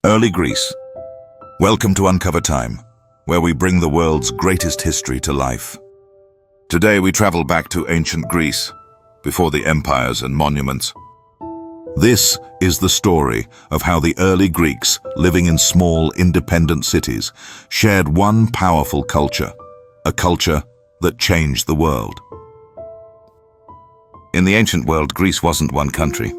Early Greece. Welcome to Uncover Time, where we bring the world's greatest history to life. Today we travel back to ancient Greece, before the empires and monuments. This is the story of how the early Greeks, living in small, independent cities, shared one powerful culture, a culture that changed the world. In the ancient world, Greece wasn't one country.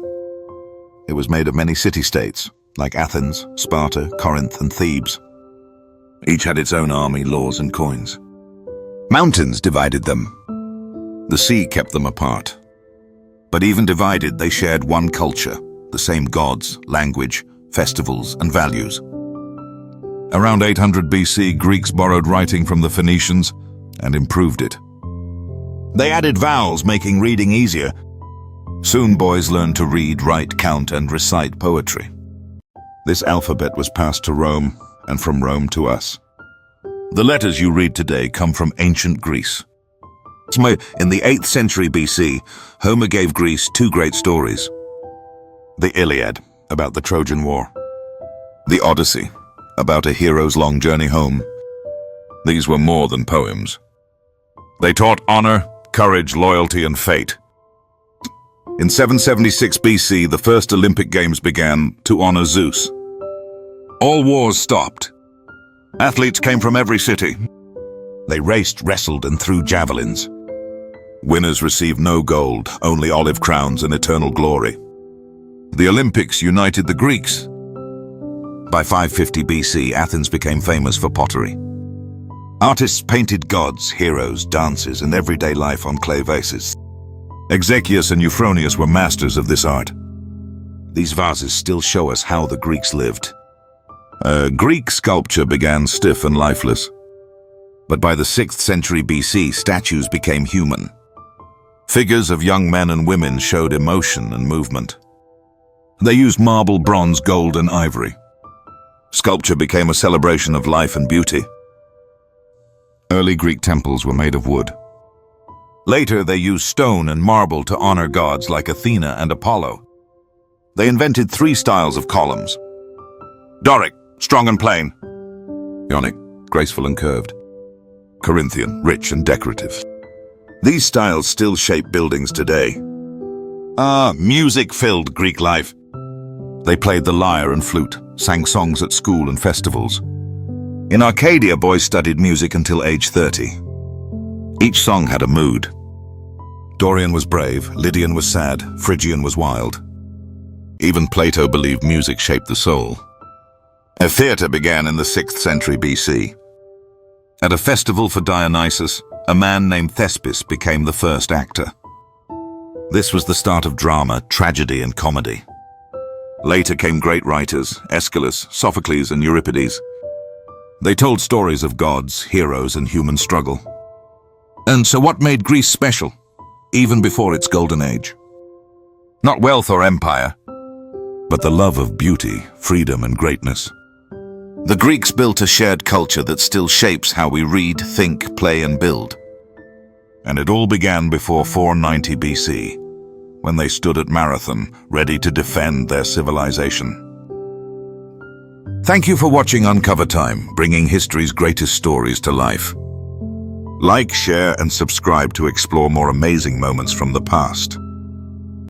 It was made of many city-states, like Athens, Sparta, Corinth, and Thebes. Each had its own army, laws, and coins. Mountains divided them. The sea kept them apart. But even divided, they shared one culture, the same gods, language, festivals, and values. Around 800 BC, Greeks borrowed writing from the Phoenicians and improved it. They added vowels, making reading easier. Soon boys learned to read, write, count, and recite poetry. This alphabet was passed to Rome, and from Rome to us. The letters you read today come from ancient Greece. In the 8th century BC, Homer gave Greece two great stories. The Iliad, about the Trojan War. The Odyssey, about a hero's long journey home. These were more than poems. They taught honor, courage, loyalty, and fate. In 776 BC, the first Olympic Games began to honor Zeus. All wars stopped. Athletes came from every city. They raced, wrestled, and threw javelins. Winners received no gold, only olive crowns and eternal glory. The Olympics united the Greeks. By 550 BC, Athens became famous for pottery. Artists painted gods, heroes, dances, and everyday life on clay vases. Exekius and Euphronius were masters of this art. These vases still show us how the Greeks lived. Greek sculpture began stiff and lifeless. But by the 6th century BC, statues became human. Figures of young men and women showed emotion and movement. They used marble, bronze, gold, and ivory. Sculpture became a celebration of life and beauty. Early Greek temples were made of wood. Later, they used stone and marble to honor gods like Athena and Apollo. They invented 3 styles of columns. Doric, strong and plain. Ionic, graceful and curved. Corinthian, rich and decorative. These styles still shape buildings today. Music filled Greek life. They played the lyre and flute, sang songs at school and festivals. In Arcadia, boys studied music until age 30. Each song had a mood. Dorian was brave, Lydian was sad, Phrygian was wild. Even Plato believed music shaped the soul. A theater began in the 6th century BC. At a festival for Dionysus, a man named Thespis became the first actor. This was the start of drama, tragedy, and comedy. Later came great writers, Aeschylus, Sophocles, and Euripides. They told stories of gods, heroes, and human struggle. And so what made Greece special, even before its golden age? Not wealth or empire, but the love of beauty, freedom, and greatness. The Greeks built a shared culture that still shapes how we read, think, play, and build. And it all began before 490 BC, when they stood at Marathon, ready to defend their civilization. Thank you for watching Uncover Time, bringing history's greatest stories to life. Like, share, and subscribe to explore more amazing moments from the past.